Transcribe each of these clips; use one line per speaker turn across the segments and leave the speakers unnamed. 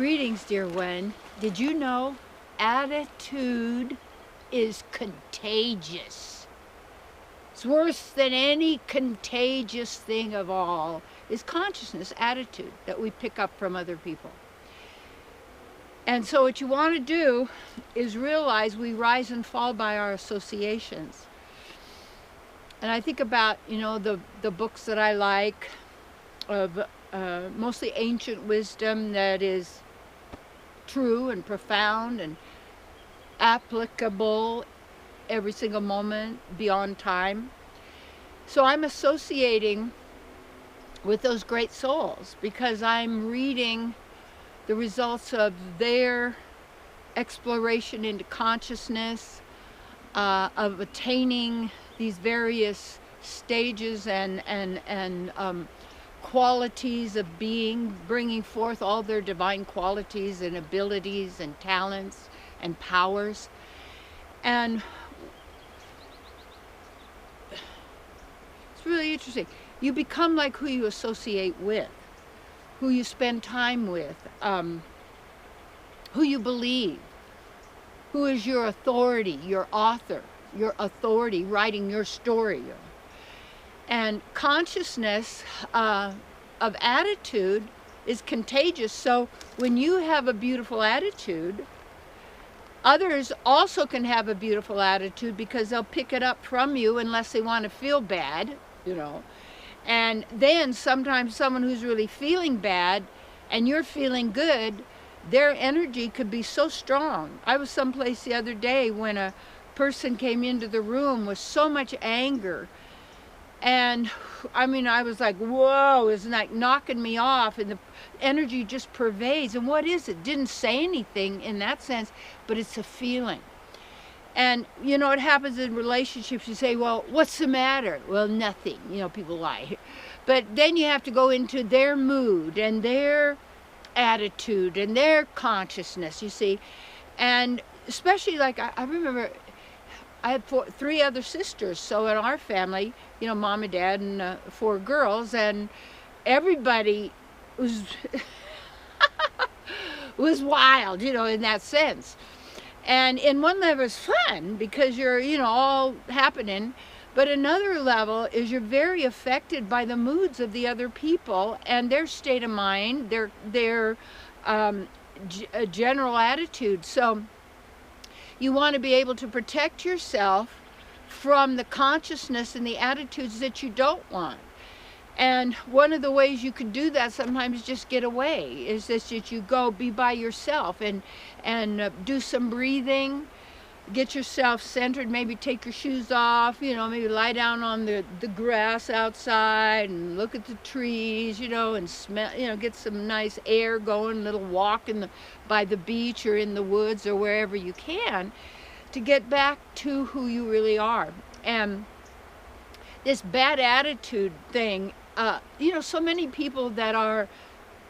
Greetings, dear one. Did you know attitude is contagious? It's worse than any contagious thing of all is consciousness, attitude that we pick up from other people. And so what you want to do is realize we rise and fall by our associations. And I think about, the books that I like of mostly ancient wisdom that is true and profound and applicable every single moment beyond time. So I'm associating with those great souls because I'm reading the results of their exploration into consciousness, of attaining these various stages and qualities of being, bringing forth all their divine qualities and abilities and talents and powers. And it's really interesting. You become like who you associate with, who you spend time with, who you believe, who is your authority, your author, your authority writing your story. And consciousness of attitude is contagious. So when you have a beautiful attitude, others also can have a beautiful attitude because they'll pick it up from you unless they want to feel bad, And then sometimes someone who's really feeling bad and you're feeling good, their energy could be so strong. I was someplace the other day when a person came into the room with so much anger. And I was like, whoa, it's like knocking me off, and the energy just pervades. And what is it? Didn't say anything in that sense, but it's a feeling. And, it happens in relationships. You say, well, what's the matter? Well, nothing. People lie. But then you have to go into their mood and their attitude and their consciousness, you see. And especially, like, I remember I had three other sisters. So in our family, mom and dad and 4 girls, and everybody was was wild, in that sense. And in one level it's fun because you're, all happening. But another level is you're very affected by the moods of the other people and their state of mind, their general attitude. So you want to be able to protect yourself from the consciousness and the attitudes that you don't want. And one of the ways you can do that sometimes just get away, is that you go be by yourself and do some breathing, get yourself centered, maybe take your shoes off, maybe lie down on the grass outside and look at the trees, and smell, get some nice air going, a little walk by the beach or in the woods or wherever you can, to get back to who you really are. And this bad attitude thing, so many people that are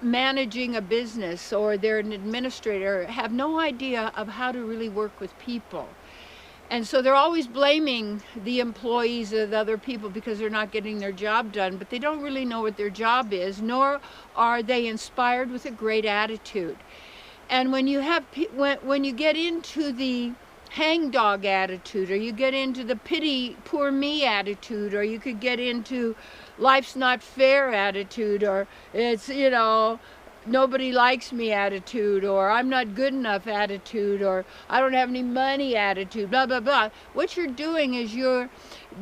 managing a business or they're an administrator have no idea of how to really work with people. And so they're always blaming the employees of the other people because they're not getting their job done, but they don't really know what their job is, nor are they inspired with a great attitude. And when you have when you get into the hangdog attitude, or you get into the pity poor me attitude, or you could get into life's not fair attitude, or it's nobody likes me attitude, or I'm not good enough attitude, or I don't have any money attitude, blah blah blah. What you're doing is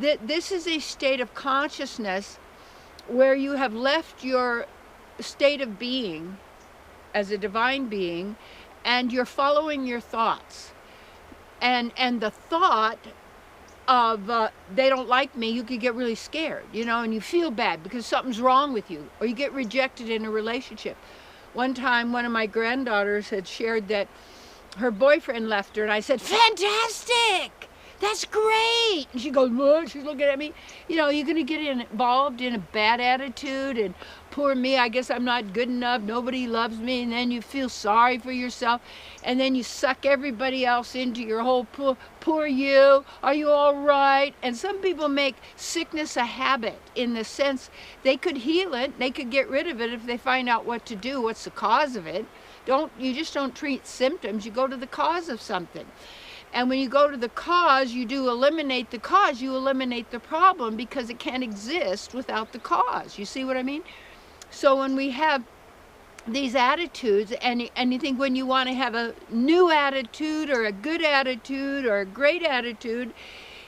this is a state of consciousness where you have left your state of being as a divine being and you're following your thoughts. And the thought of they don't like me, you could get really scared, and you feel bad because something's wrong with you, or you get rejected in a relationship. One time, one of my granddaughters had shared that her boyfriend left her, and I said, fantastic! That's great! And she goes, what? She's looking at me. You're going to get involved in a bad attitude, and poor me, I guess I'm not good enough, nobody loves me, and then you feel sorry for yourself, and then you suck everybody else into your whole poor you, are you all right? And some people make sickness a habit in the sense they could heal it, they could get rid of it if they find out what to do, what's the cause of it. you just don't treat symptoms, you go to the cause of something. And when you go to the cause, you do eliminate the cause, you eliminate the problem, because it can't exist without the cause. You see what I mean? So when we have these attitudes, and you think when you want to have a new attitude or a good attitude or a great attitude,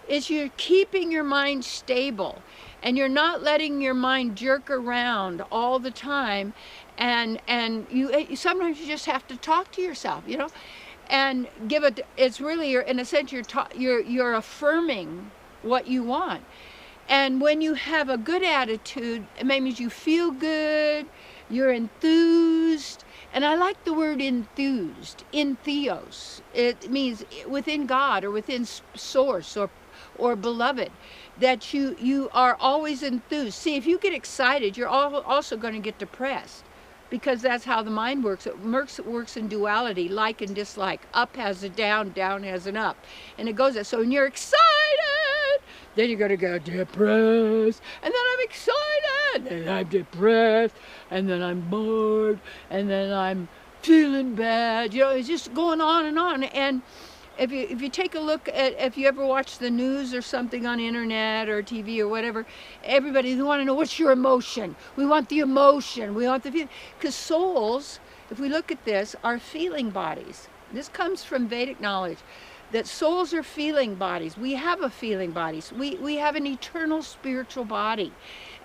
is you're keeping your mind stable, and you're not letting your mind jerk around all the time, and you sometimes you just have to talk to yourself, you know, and give it. It's really, in a sense, you're affirming what you want. And when you have a good attitude, it means you feel good, you're enthused. And I like the word enthused, entheos. It means within God or within source or beloved, that you are always enthused. See, if you get excited, you're also going to get depressed, because that's how the mind works. It works in duality, like and dislike. Up has a down, down has an up. And it goes there. So when you're excited, then you're going to get depressed. And then I'm excited, and I'm depressed, and then I'm bored, and then I'm feeling bad. You know, it's just going on and on. And if you take a look at, if you ever watch the news or something on the internet or TV or whatever, everybody, they want to know, what's your emotion? We want the emotion. We want the feeling. Because souls, if we look at this, are feeling bodies. This comes from Vedic knowledge, that souls are feeling bodies. We have a feeling body. We have an eternal spiritual body.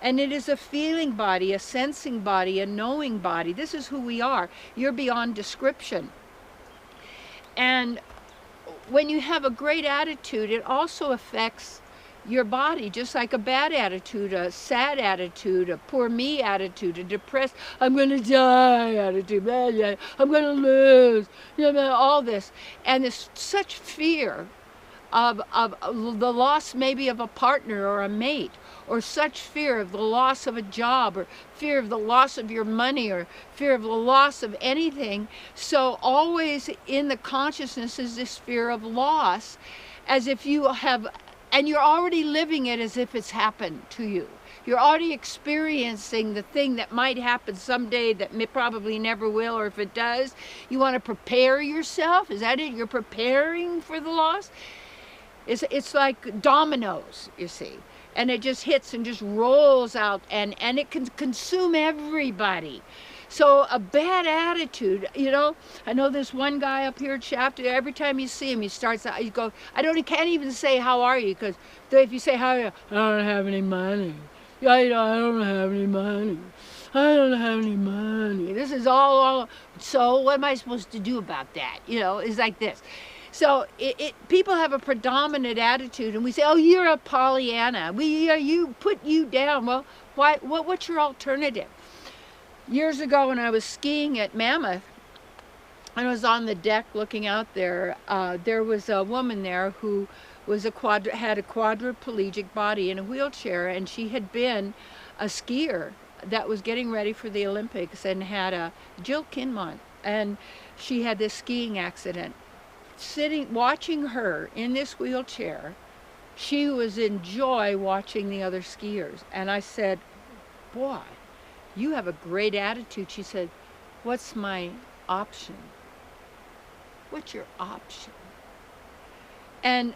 And it is a feeling body, a sensing body, a knowing body. This is who we are. You're beyond description. And when you have a great attitude, it also affects your body, just like a bad attitude, a sad attitude, a poor me attitude, a depressed, I'm going to die attitude, I'm going to lose, you know, all this. And there's such fear of the loss maybe of a partner or a mate, or such fear of the loss of a job, or fear of the loss of your money, or fear of the loss of anything. So always in the consciousness is this fear of loss, as if you have, and you're already living it as if it's happened to you. You're already experiencing the thing that might happen someday that probably never will, or if it does, you want to prepare yourself. Is that it? You're preparing for the loss? It's like dominoes, you see. And it just hits and just rolls out, and it can consume everybody. So a bad attitude, you know, I know this one guy up here at Shasta, every time you see him, he starts out, he goes, can't even say, how are you? Because if you say, how are you? I don't have any money. I don't have any money. I don't have any money. This is all, so what am I supposed to do about that? You know, it's like this. So people have a predominant attitude, and we say, oh, you're a Pollyanna. You put you down. Well, what's your alternative? Years ago when I was skiing at Mammoth, and I was on the deck looking out there, there was a woman there who was had a quadriplegic body in a wheelchair, and she had been a skier that was getting ready for the Olympics, and had a Jill Kinmont, and she had this skiing accident. Watching her in this wheelchair, she was in joy watching the other skiers. And I said, boy, you have a great attitude. She said, what's my option? What's your option? And,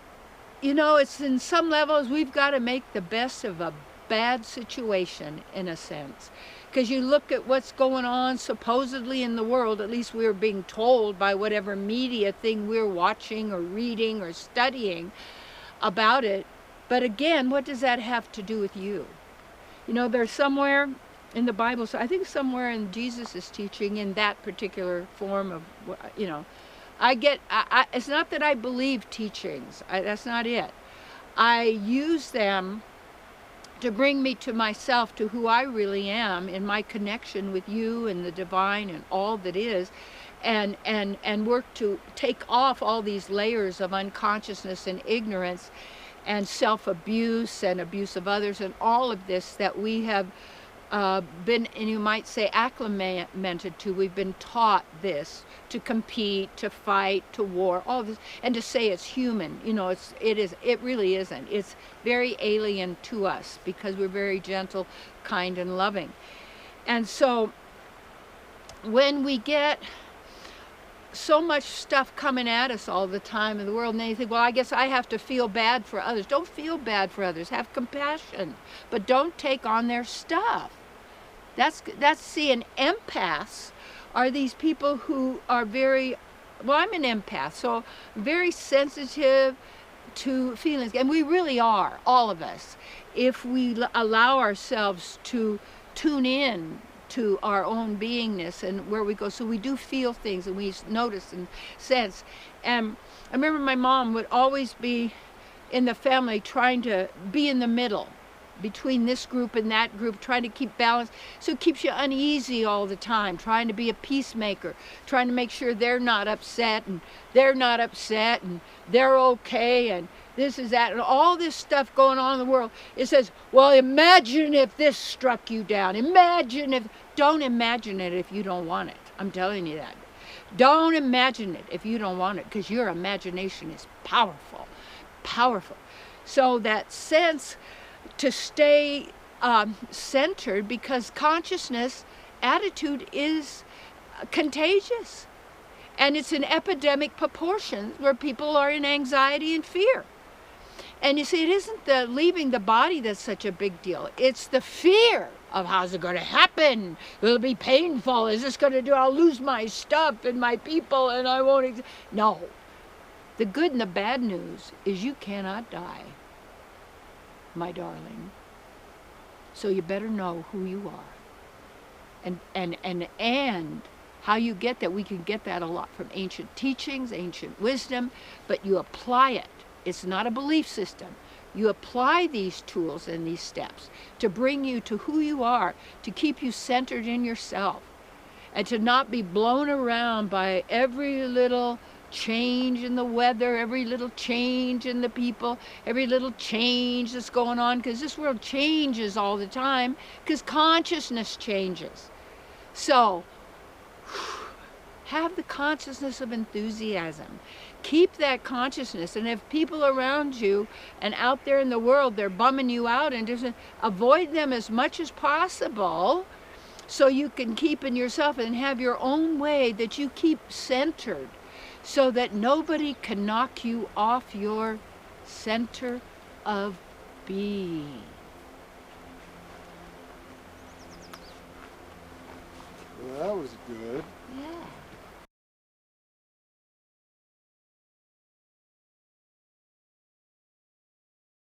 you know, it's in some levels, we've got to make the best of a bad situation, in a sense. Because you look at what's going on supposedly in the world, at least we're being told by whatever media thing we're watching or reading or studying about it. But again, what does that have to do with you? You know, there's somewhere in the Bible, so I think somewhere in Jesus' teaching, in that particular form of, you know, it's not that I believe teachings, that's not it. I use them to bring me to myself, to who I really am in my connection with you and the divine and all that is, and work to take off all these layers of unconsciousness and ignorance and self-abuse and abuse of others and all of this that we have been, and you might say, acclimated to. We've been taught this, to compete, to fight, to war, all this, and to say it's human. You know, it really isn't. It's very alien to us, because we're very gentle, kind, and loving. And so when we get so much stuff coming at us all the time in the world, and then you think, well, I guess I have to feel bad for others. Don't feel bad for others. Have compassion, but don't take on their stuff. That's see, an empaths are these people who are very, well, I'm an empath, so very sensitive to feelings, and we really are, all of us, if we allow ourselves to tune in to our own beingness and where we go. So we do feel things, and we notice and sense. And I remember my mom would always be in the family trying to be in the middle between this group and that group, trying to keep balance. So it keeps you uneasy all the time, trying to be a peacemaker, trying to make sure they're not upset and they're not upset and they're okay and this is that and all this stuff going on in the world. It says, well, imagine if this struck you down. Imagine if, don't imagine it if you don't want it. I'm telling you that. Don't imagine it if you don't want it, because your imagination is powerful, powerful. So that sense to stay centered, because consciousness attitude is contagious, and it's in epidemic proportions where people are in anxiety and fear. And you see, it isn't the leaving the body that's such a big deal. It's the fear of how's it going to happen? It'll be painful. Is this going to do? I'll lose my stuff and my people and I won't. No. The good and the bad news is you cannot die, my darling. So you better know who you are. And how you get that. We can get that a lot from ancient teachings, ancient wisdom, but you apply it. It's not a belief system. You apply these tools and these steps to bring you to who you are, to keep you centered in yourself, and to not be blown around by every little change in the weather, every little change in the people, every little change that's going on, because this world changes all the time, because consciousness changes. So, have the consciousness of enthusiasm. Keep that consciousness, and if people around you and out there in the world, they're bumming you out, and just avoid them as much as possible, so you can keep in yourself and have your own way that you keep centered, so that nobody can knock you off your center of being.
Well, that was good.
Yeah.